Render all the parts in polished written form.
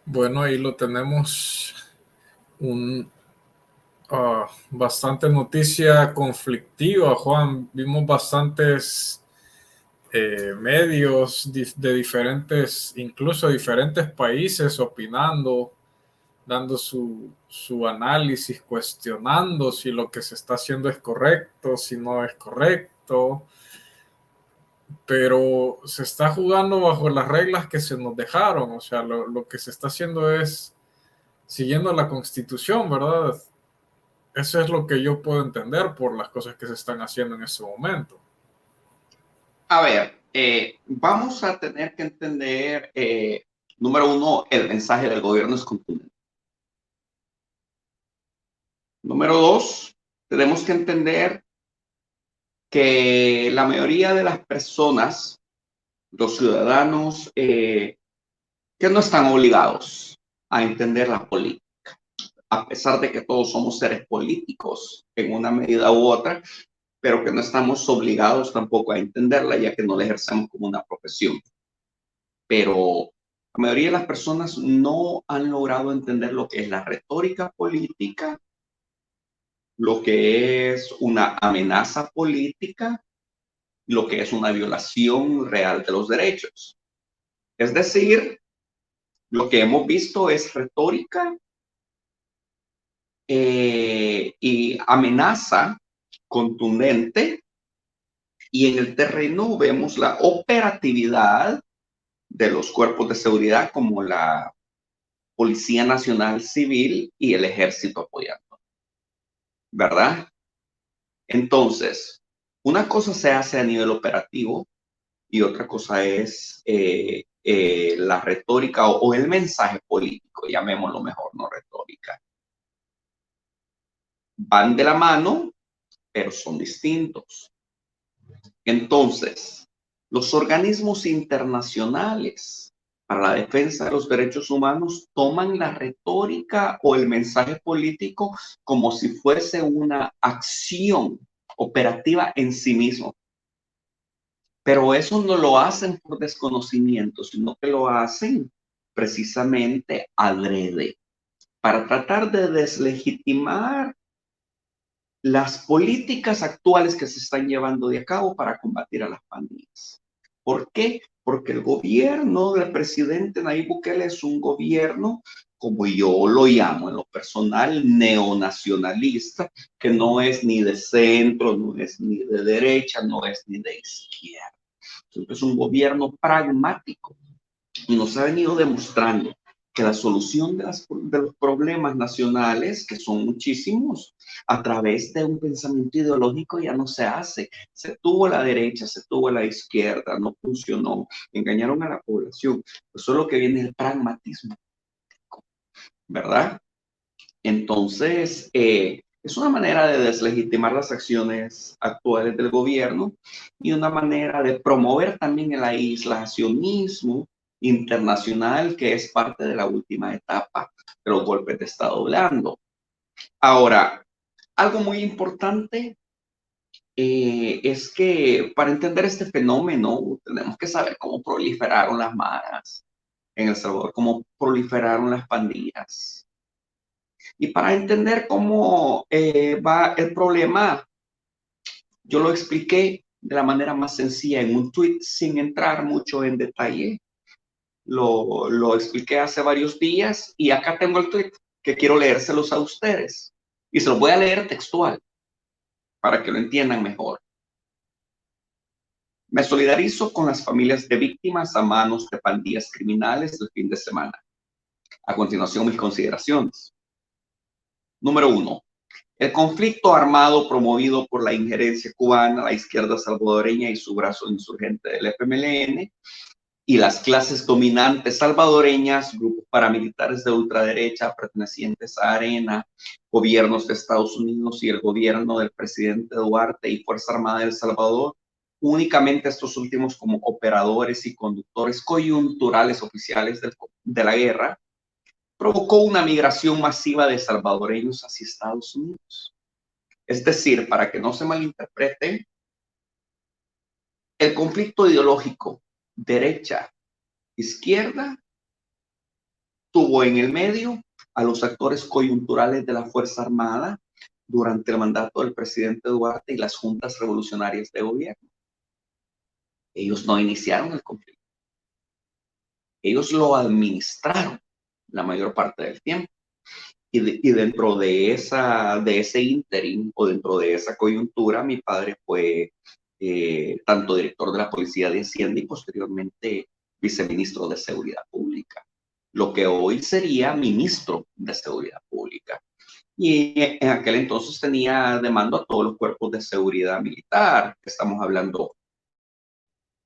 Bueno, ahí lo tenemos, bastante noticia conflictiva, Juan. Vimos bastantes medios de diferentes, incluso diferentes países opinando, dando su análisis, cuestionando si lo que se está haciendo es correcto, si no es correcto, pero se está jugando bajo las reglas que se nos dejaron. O sea, lo que se está haciendo es siguiendo la Constitución, ¿verdad? Eso es lo que yo puedo entender por las cosas que se están haciendo en ese momento. A ver, vamos a tener que entender, número uno, el mensaje del gobierno es contundente. Número dos, tenemos que entender que la mayoría de las personas, los ciudadanos, que no están obligados a entender la política, a pesar de que todos somos seres políticos en una medida u otra, pero que no estamos obligados tampoco a entenderla, ya que no la ejercemos como una profesión. Pero la mayoría de las personas no han logrado entender lo que es la retórica política, lo que es una amenaza política, lo que es una violación real de los derechos. Es decir, lo que hemos visto es retórica y amenaza contundente, y en el terreno vemos la operatividad de los cuerpos de seguridad como la Policía Nacional Civil y el Ejército apoyando, ¿verdad? Entonces, una cosa se hace a nivel operativo y otra cosa es la retórica o el mensaje político, llamémoslo mejor, no retórica. Van de la mano, pero son distintos. Entonces, los organismos internacionales para la defensa de los derechos humanos toman la retórica o el mensaje político como si fuese una acción operativa en sí mismo. Pero eso no lo hacen por desconocimiento, sino que lo hacen precisamente adrede, para tratar de deslegitimar las políticas actuales que se están llevando de cabo para combatir a las pandillas. ¿Por qué? Porque el gobierno del presidente Nayib Bukele es un gobierno, como yo lo llamo en lo personal, neonacionalista, que no es ni de centro, no es ni de derecha, no es ni de izquierda. Es un gobierno pragmático y nos ha venido demostrando que la solución de los problemas nacionales, que son muchísimos, a través de un pensamiento ideológico ya no se hace. Se tuvo la derecha, se tuvo la izquierda, no funcionó, engañaron a la población. Eso es lo que viene el pragmatismo, ¿verdad? Entonces, es una manera de deslegitimar las acciones actuales del gobierno y una manera de promover también el aislacionismo internacional, que es parte de la última etapa de los golpes de Estado blando. Ahora, algo muy importante es que para entender este fenómeno tenemos que saber cómo proliferaron las maras en El Salvador, cómo proliferaron las pandillas. Y para entender cómo va el problema, yo lo expliqué de la manera más sencilla en un tweet sin entrar mucho en detalle. Lo expliqué hace varios días y acá tengo el tweet que quiero leérselos a ustedes. Y se los voy a leer textual para que lo entiendan mejor. Me solidarizo con las familias de víctimas a manos de pandillas criminales del fin de semana. A continuación, mis consideraciones. Número 1. El conflicto armado promovido por la injerencia cubana, la izquierda salvadoreña y su brazo insurgente del FMLN y las clases dominantes salvadoreñas, grupos paramilitares de ultraderecha pertenecientes a Arena, gobiernos de Estados Unidos y el gobierno del presidente Duarte y Fuerza Armada de El Salvador, únicamente estos últimos como operadores y conductores coyunturales oficiales de la guerra, provocó una migración masiva de salvadoreños hacia Estados Unidos. Es decir, para que no se malinterprete, el conflicto ideológico derecha-izquierda tuvo en el medio a los actores coyunturales de la Fuerza Armada durante el mandato del presidente Duarte y las juntas revolucionarias de gobierno. Ellos no iniciaron el conflicto. Ellos lo administraron la mayor parte del tiempo. Y dentro de ese ínterin o dentro de esa coyuntura, mi padre fue tanto director de la Policía de Hacienda y posteriormente viceministro de Seguridad Pública, lo que hoy sería ministro de Seguridad Pública. Y en aquel entonces tenía de mando a todos los cuerpos de seguridad militar, que estamos hablando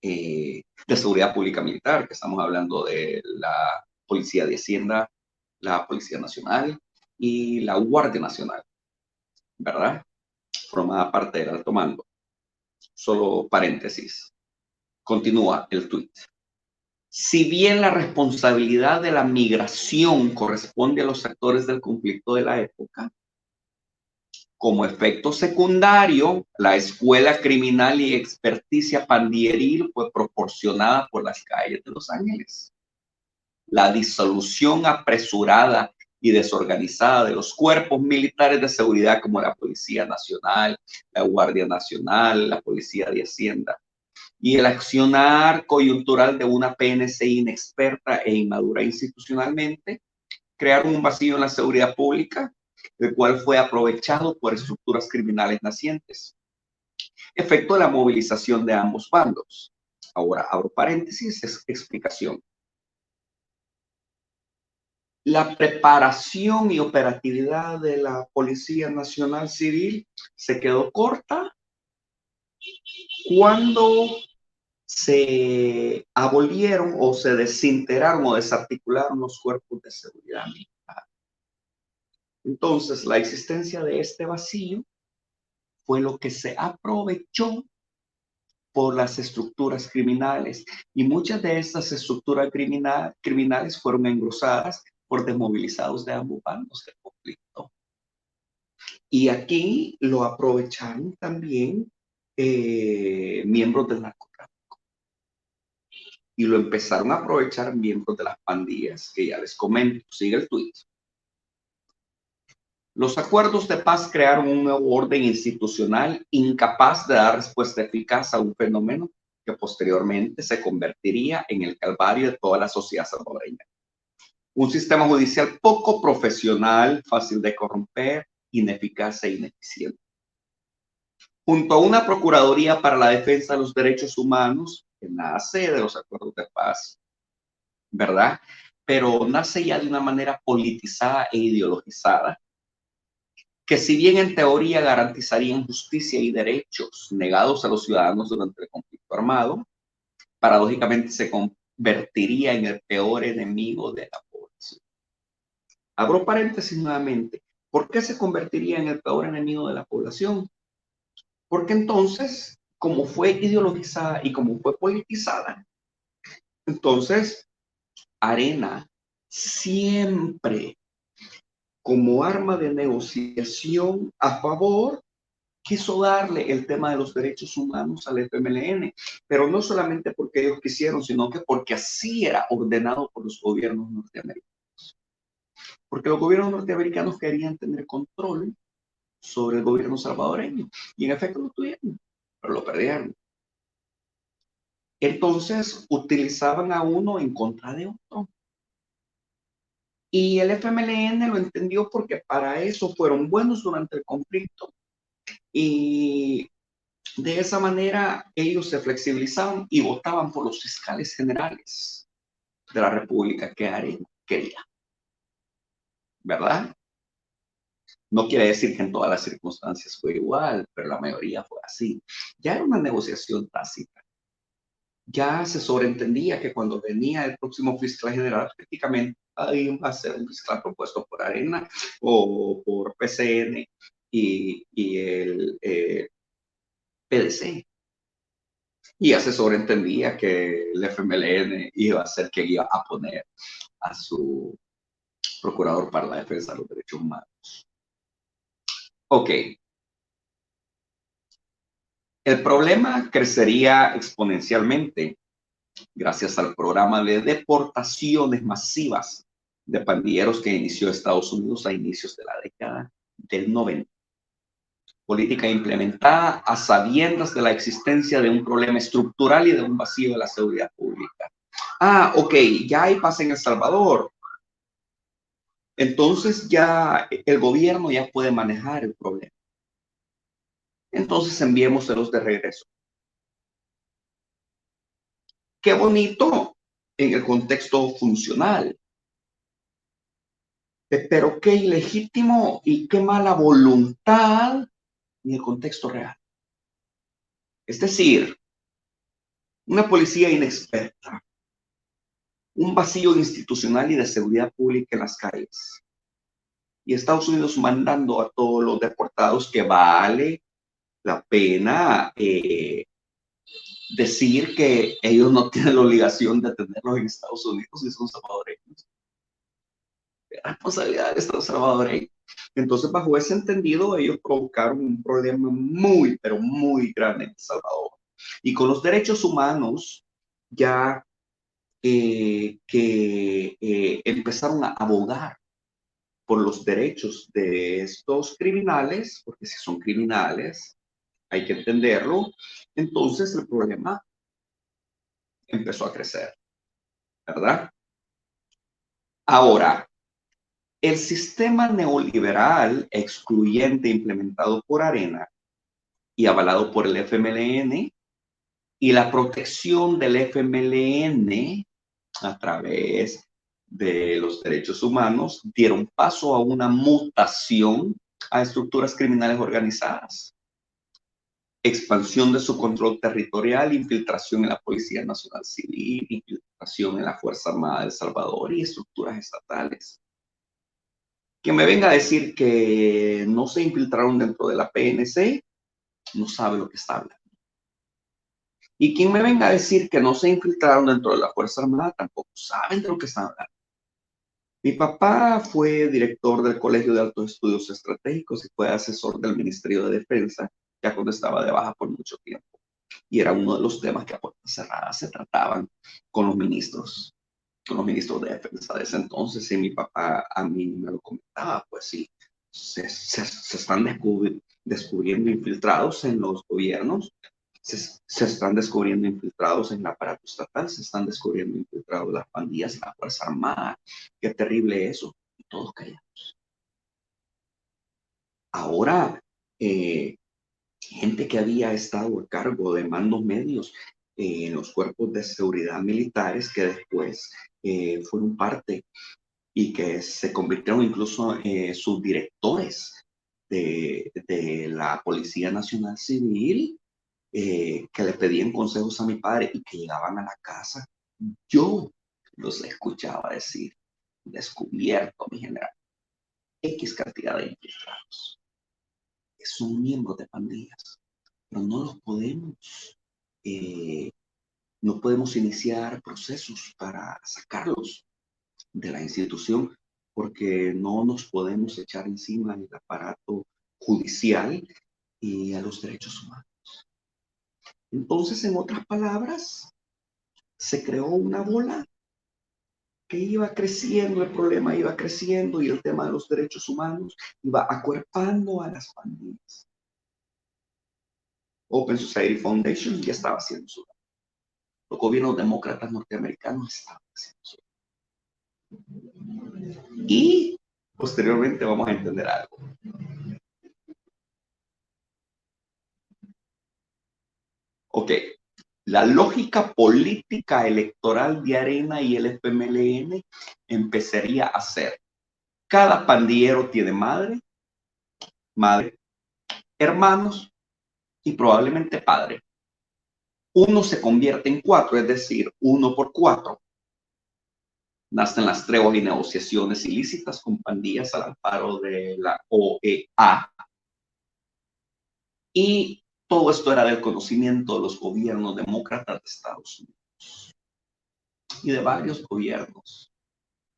de seguridad pública militar, que estamos hablando de la Policía de Hacienda, la Policía Nacional y la Guardia Nacional, ¿verdad? Formaba parte del alto mando. Solo paréntesis. Continúa el tuit. Si bien la responsabilidad de la migración corresponde a los actores del conflicto de la época, como efecto secundario, la escuela criminal y experticia pandilleril fue proporcionada por las calles de Los Ángeles. La disolución apresurada y desorganizada de los cuerpos militares de seguridad como la Policía Nacional, la Guardia Nacional, la Policía de Hacienda, y el accionar coyuntural de una PNC inexperta e inmadura institucionalmente, crearon un vacío en la seguridad pública, el cual fue aprovechado por estructuras criminales nacientes. Efecto de la movilización de ambos bandos. Ahora, abro paréntesis, explicación. La preparación y operatividad de la Policía Nacional Civil se quedó corta cuando se abolieron o se desintegraron o desarticularon los cuerpos de seguridad militar. Entonces, la existencia de este vacío fue lo que se aprovechó por las estructuras criminales, y muchas de estas estructuras criminales fueron engrosadas por desmovilizados de ambos bandos del conflicto. Y aquí lo aprovecharon también miembros del narcotráfico. Y lo empezaron a aprovechar miembros de las pandillas, que ya les comento. Sigue el tuit. Los acuerdos de paz crearon un nuevo orden institucional incapaz de dar respuesta eficaz a un fenómeno que posteriormente se convertiría en el calvario de toda la sociedad salvadoreña. Un sistema judicial poco profesional, fácil de corromper, ineficaz e ineficiente. Junto a una Procuraduría para la Defensa de los Derechos Humanos, que nace de los acuerdos de paz, ¿verdad? Pero nace ya de una manera politizada e ideologizada, que si bien en teoría garantizarían justicia y derechos negados a los ciudadanos durante el conflicto armado, paradójicamente se convertiría en el peor enemigo de la población. Abro paréntesis nuevamente. ¿Por qué se convertiría en el peor enemigo de la población? Porque entonces, como fue ideologizada y como fue politizada, entonces Arena siempre como arma de negociación a favor quiso darle el tema de los derechos humanos al FMLN, pero no solamente porque ellos quisieron, sino que porque así era ordenado por los gobiernos norteamericanos. Porque los gobiernos norteamericanos querían tener control sobre el gobierno salvadoreño, y en efecto lo tuvieron, pero lo perdieron. Entonces utilizaban a uno en contra de otro. Y el FMLN lo entendió porque para eso fueron buenos durante el conflicto. Y de esa manera ellos se flexibilizaban y votaban por los fiscales generales de la República que Arena quería. ¿Verdad? No quiere decir que en todas las circunstancias fue igual, pero la mayoría fue así. Ya era una negociación tácita. Ya se sobreentendía que cuando venía el próximo fiscal general, prácticamente iba a ser un fiscal propuesto por Arena o por PCN y el PDC. Y ya se sobreentendía que el FMLN iba a ser quien iba a poner a su procurador para la defensa de los derechos humanos. Ok. El problema crecería exponencialmente gracias al programa de deportaciones masivas de pandilleros que inició Estados Unidos a inicios de la década del 90. Política implementada a sabiendas de la existencia de un problema estructural y de un vacío de la seguridad pública. Ah, ok, ya hay paz en El Salvador. Entonces ya el gobierno ya puede manejar el problema. Entonces enviémoselos de regreso. Qué bonito en el contexto funcional, pero qué ilegítimo y qué mala voluntad en el contexto real. Es decir, una policía inexperta, un vacío institucional y de seguridad pública en las calles. Y Estados Unidos mandando a todos los deportados que vale la pena decir que ellos no tienen la obligación de tenerlos en Estados Unidos y son salvadoreños. La responsabilidad de Estado salvadoreño. Entonces, bajo ese entendido, ellos provocaron un problema muy, pero muy grande en El Salvador. Y con los derechos humanos, ya empezaron a abogar por los derechos de estos criminales, porque si son criminales, hay que entenderlo. Entonces, el problema empezó a crecer, ¿verdad? Ahora, el sistema neoliberal excluyente implementado por Arena y avalado por el FMLN y la protección del FMLN a través de los derechos humanos dieron paso a una mutación a estructuras criminales organizadas, expansión de su control territorial, infiltración en la Policía Nacional Civil, infiltración en la Fuerza Armada de El Salvador y estructuras estatales. Que me venga a decir que no se infiltraron dentro de la PNC, no sabe lo que está hablando. Y quien me venga a decir que no se infiltraron dentro de la Fuerza Armada, tampoco saben de lo que están hablando. Mi papá fue director del Colegio de Altos Estudios Estratégicos y fue asesor del Ministerio de Defensa, ya cuando estaba de baja por mucho tiempo. Y era uno de los temas que a puertas cerradas se trataban con los ministros de defensa de ese entonces. Y mi papá a mí me lo comentaba, pues sí, se están descubriendo infiltrados en los gobiernos, se están descubriendo infiltrados en el aparato estatal, se están descubriendo infiltrados las pandillas, la Fuerza Armada. Qué terrible eso. Y todos callados. Ahora, gente que había estado a cargo de mandos medios en los cuerpos de seguridad militares que después fueron parte y que se convirtieron incluso en subdirectores de la Policía Nacional Civil, que le pedían consejos a mi padre y que llegaban a la casa. Yo los escuchaba decir, descubierto, mi general, X cantidad de infiltrados, que son miembros de pandillas, pero no los podemos, no podemos iniciar procesos para sacarlos de la institución porque no nos podemos echar encima el aparato judicial y a los derechos humanos. Entonces, en otras palabras, se creó una bola que iba creciendo, el problema iba creciendo y el tema de los derechos humanos iba acuerpando a las pandillas. Open Society Foundation ya estaba haciendo su trabajo. Los gobiernos demócratas norteamericanos estaban haciendo su trabajo. Y posteriormente vamos a entender algo. Ok, la lógica política electoral de Arena y el FMLN empezaría a ser: cada pandillero tiene madre, hermanos y probablemente padre. Uno se convierte en cuatro, es decir, 1 por 4. Nacen las treguas y negociaciones ilícitas con pandillas al amparo de la OEA. Y todo esto era del conocimiento de los gobiernos demócratas de Estados Unidos y de varios gobiernos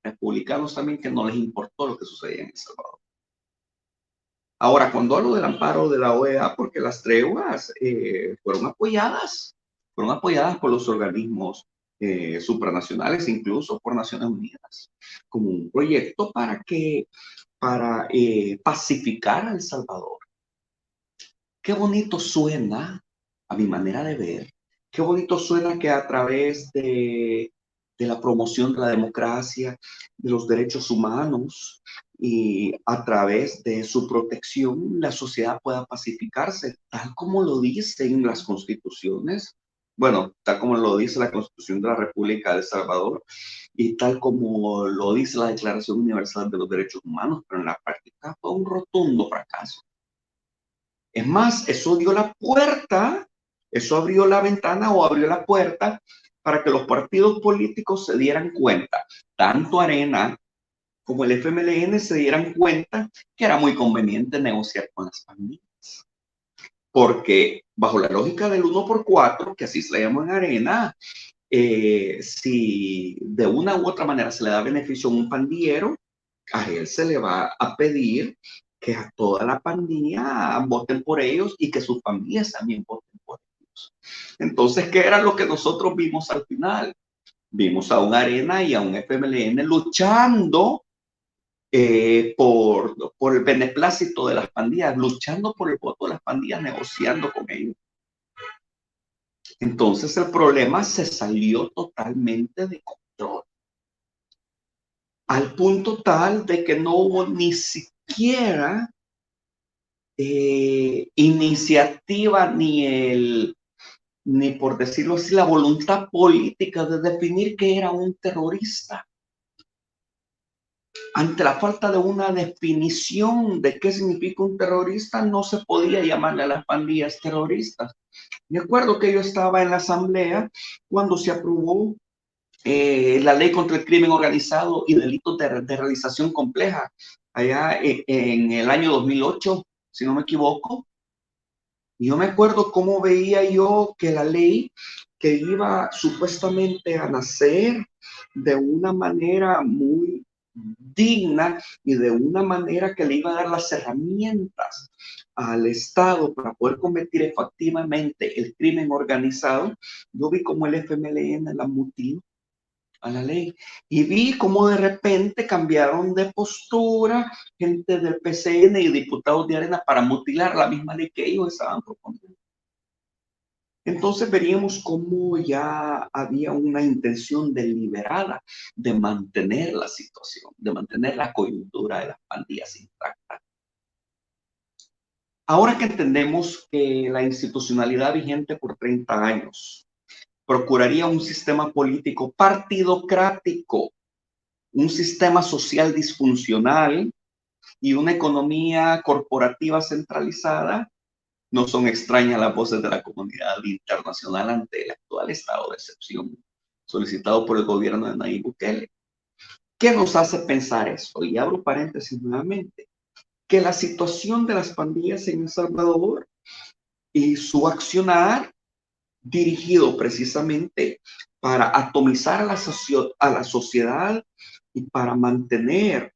republicanos también, que no les importó lo que sucedía en El Salvador. Ahora, cuando hablo del amparo de la OEA, porque las treguas fueron apoyadas por los organismos supranacionales, incluso por Naciones Unidas, como un proyecto para pacificar a El Salvador. Qué bonito suena, a mi manera de ver, qué bonito suena que a través de la promoción de la democracia, de los derechos humanos y a través de su protección, la sociedad pueda pacificarse, tal como lo dicen las constituciones. Bueno, tal como lo dice la Constitución de la República de El Salvador y tal como lo dice la Declaración Universal de los Derechos Humanos, pero en la práctica fue un rotundo fracaso. Es más, eso dio la puerta, eso abrió la ventana o abrió la puerta para que los partidos políticos se dieran cuenta, tanto Arena como el FMLN se dieran cuenta que era muy conveniente negociar con las pandillas. Porque bajo la lógica del 1x4, que así se le llama en Arena, si de una u otra manera se le da beneficio a un pandillero, a él se le va a pedir que a toda la pandilla voten por ellos y que sus familias también voten por ellos. Entonces, ¿qué era lo que nosotros vimos al final? Vimos a un Arena y a un FMLN luchando por el beneplácito de las pandillas, luchando por el voto de las pandillas, negociando con ellos. Entonces el problema se salió totalmente de control, al punto tal de que no hubo ni siquiera iniciativa ni por decirlo así, la voluntad política de definir qué era un terrorista. Ante la falta de una definición de qué significa un terrorista, no se podía llamarle a las pandillas terroristas. Me acuerdo que yo estaba en la asamblea cuando se aprobó la ley contra el crimen organizado y delitos de realización compleja, allá en el año 2008, si no me equivoco. Y yo me acuerdo cómo veía yo que la ley que iba supuestamente a nacer de una manera muy digna y de una manera que le iba a dar las herramientas al Estado para poder combatir efectivamente el crimen organizado, yo vi como el FMLN la mutiló a la ley y vi cómo de repente cambiaron de postura gente del PCN y diputados de Arena para mutilar la misma ley que ellos estaban proponiendo. Entonces veríamos cómo ya había una intención deliberada de mantener la situación, de mantener la coyuntura de las pandillas intacta. Ahora que entendemos que la institucionalidad vigente por 30 años procuraría un sistema político partidocrático, un sistema social disfuncional y una economía corporativa centralizada, no son extrañas las voces de la comunidad internacional ante el actual estado de excepción solicitado por el gobierno de Nayib Bukele. ¿Qué nos hace pensar esto? Y abro paréntesis nuevamente, que la situación de las pandillas en El Salvador y su accionar dirigido precisamente para atomizar a la sociedad y para mantener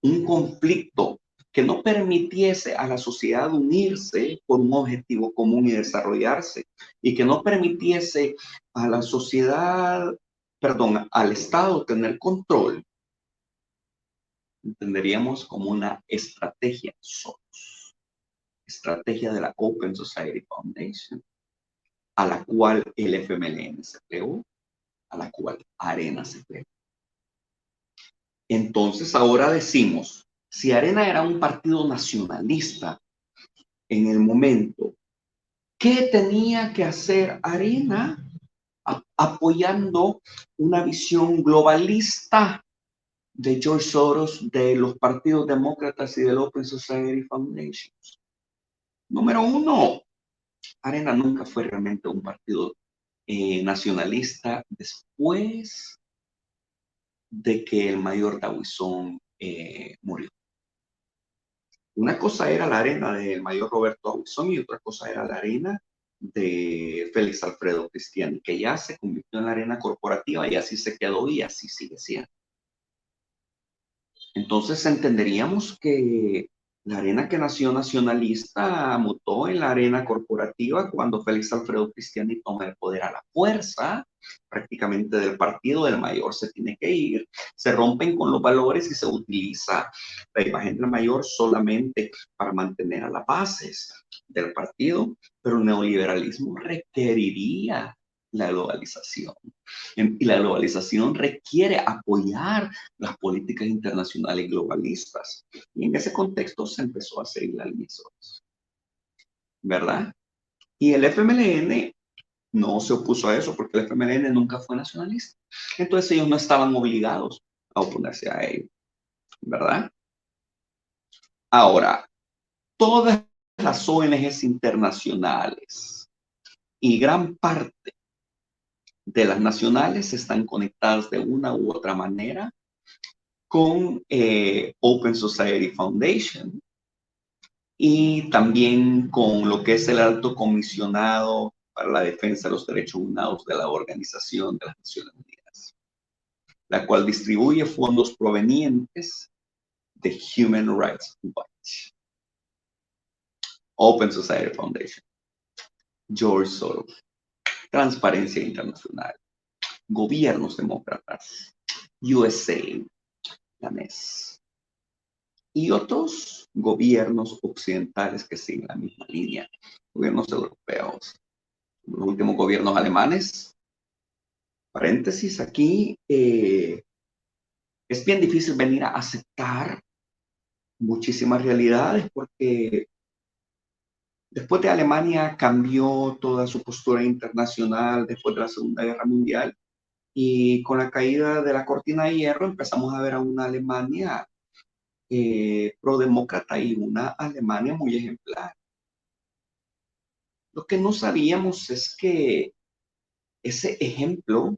un conflicto que no permitiese a la sociedad unirse por un objetivo común y desarrollarse, y que no permitiese a la sociedad, perdón, al Estado tener control, entenderíamos como una estrategia SOS, estrategia de la Open Society Foundation, a la cual el FMLN se plegó, a la cual Arena se plegó. Entonces ahora decimos, si Arena era un partido nacionalista en el momento, ¿qué tenía que hacer Arena apoyando una visión globalista de George Soros, de los partidos demócratas y del Open Society Foundation? Número uno, Arena nunca fue realmente un partido nacionalista después de que el mayor Dawison murió. Una cosa era la Arena del mayor Roberto Dawson y otra cosa era la Arena de Félix Alfredo Cristiani, que ya se convirtió en la Arena corporativa y así se quedó y así sigue siendo. Entonces entenderíamos que la arena que nació nacionalista mutó en la arena corporativa cuando Félix Alfredo Cristiani toma el poder a la fuerza, prácticamente del partido del mayor se tiene que ir, se rompen con los valores y se utiliza la imagen del mayor solamente para mantener a las bases del partido, pero el neoliberalismo requeriría la globalización. Y la globalización requiere apoyar las políticas internacionales globalistas. Y en ese contexto se empezó a seguir la línea Soros, ¿verdad? Y el FMLN no se opuso a eso porque el FMLN nunca fue nacionalista. Entonces ellos no estaban obligados a oponerse a ello, ¿verdad? Ahora, todas las ONGs internacionales y gran parte de las nacionales están conectadas de una u otra manera con Open Society Foundation y también con lo que es el Alto Comisionado para la Defensa de los Derechos Humanos de la Organización de las Naciones Unidas, la cual distribuye fondos provenientes de Human Rights Watch, Open Society Foundation, George Soros, Transparencia Internacional, Gobiernos Demócratas, USA, la NES, y otros gobiernos occidentales que siguen la misma línea, gobiernos europeos, los últimos gobiernos alemanes. Paréntesis aquí, es bien difícil venir a aceptar muchísimas realidades porque después de Alemania cambió toda su postura internacional después de la Segunda Guerra Mundial y con la caída de la cortina de hierro empezamos a ver a una Alemania prodemócrata y una Alemania muy ejemplar. Lo que no sabíamos es que ese ejemplo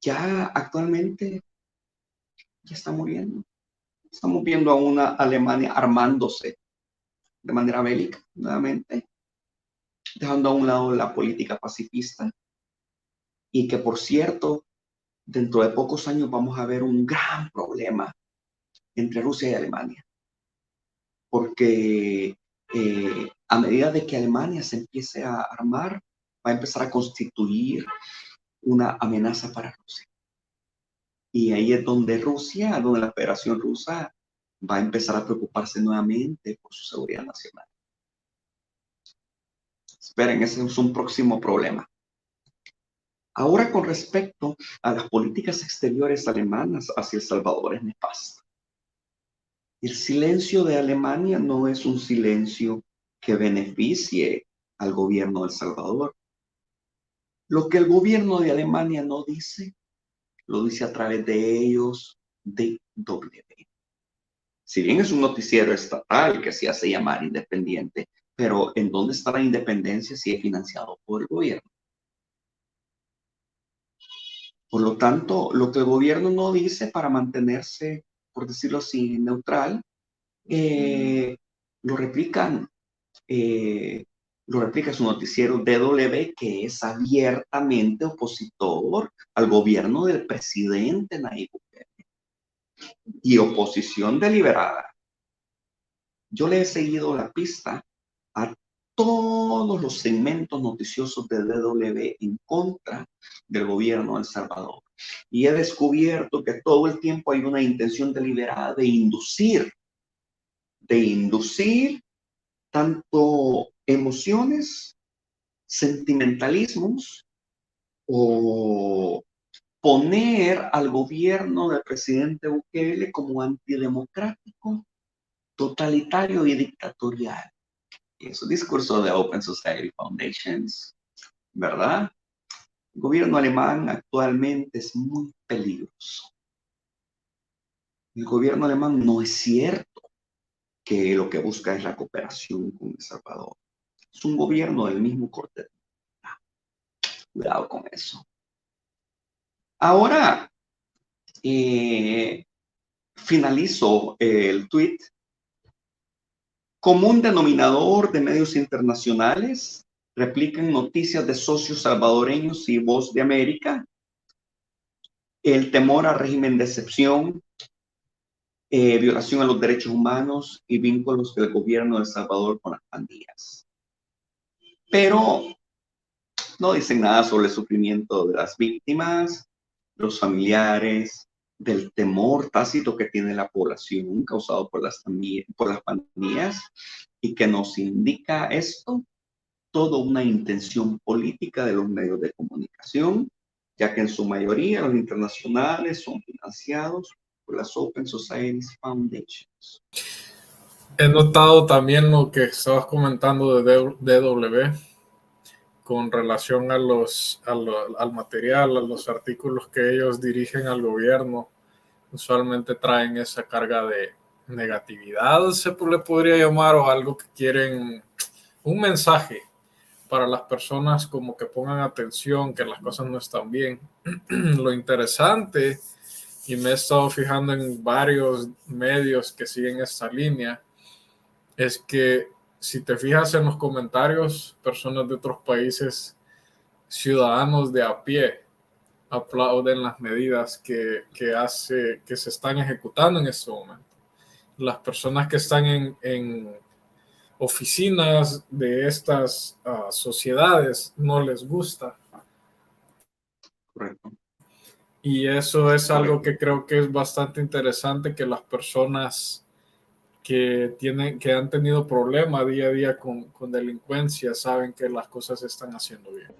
ya actualmente ya está muriendo. Estamos viendo a una Alemania armándose de manera bélica nuevamente, dejando a un lado la política pacifista y que, por cierto, dentro de pocos años vamos a ver un gran problema entre Rusia y Alemania, porque a medida de que Alemania se empiece a armar, va a empezar a constituir una amenaza para Rusia. Y ahí es donde Rusia, donde la Federación Rusa va a empezar a preocuparse nuevamente por su seguridad nacional. Esperen, ese es un próximo problema. Ahora, con respecto a las políticas exteriores alemanas hacia El Salvador, es nefasta. El silencio de Alemania no es un silencio que beneficie al gobierno de El Salvador. Lo que el gobierno de Alemania no dice, lo dice a través de ellos, DW. Si bien es un noticiero estatal que se hace llamar independiente, pero ¿en dónde está la independencia si es financiado por el gobierno? Por lo tanto, lo que el gobierno no dice para mantenerse, por decirlo así, neutral, lo replican, lo replica su noticiero DW, que es abiertamente opositor al gobierno del presidente Nayib Bukele y oposición deliberada. Yo le he seguido la pista a todos los segmentos noticiosos de DW en contra del gobierno de El Salvador. Y he descubierto que todo el tiempo hay una intención deliberada de inducir tanto emociones, sentimentalismos o poner al gobierno del presidente Bukele como antidemocrático, totalitario y dictatorial. Y es un discurso de Open Society Foundations, ¿verdad? El gobierno alemán actualmente es muy peligroso. El gobierno alemán no es cierto que lo que busca es la cooperación con El Salvador. Es un gobierno del mismo corte. Cuidado con eso. Ahora, finalizo el tweet. Común denominador de medios internacionales replican noticias de socios salvadoreños y Voz de América. El temor al régimen de excepción violación a los derechos humanos y vínculos del gobierno de El Salvador con las pandillas. Pero no dicen nada sobre el sufrimiento de las víctimas, los familiares, del temor tácito que tiene la población causado por las pandillas, y que nos indica esto toda una intención política de los medios de comunicación, ya que en su mayoría los internacionales son financiados por las Open Societies Foundations. He notado también lo que estabas comentando de DW con relación a al material, a los artículos que ellos dirigen al gobierno. Usualmente traen esa carga de negatividad, se le podría llamar, o algo que quieren, un mensaje para las personas como que pongan atención, que las cosas no están bien. Lo interesante, y me he estado fijando en varios medios que siguen esta línea, es que si te fijas en los comentarios, personas de otros países, ciudadanos de a pie, aplauden las medidas que se están ejecutando en este momento. Las personas que están en oficinas de estas sociedades no les gusta. Correcto. Y eso es algo que creo que es bastante interesante, que las personas que han tenido problemas día a día con delincuencia saben que las cosas se están haciendo bien.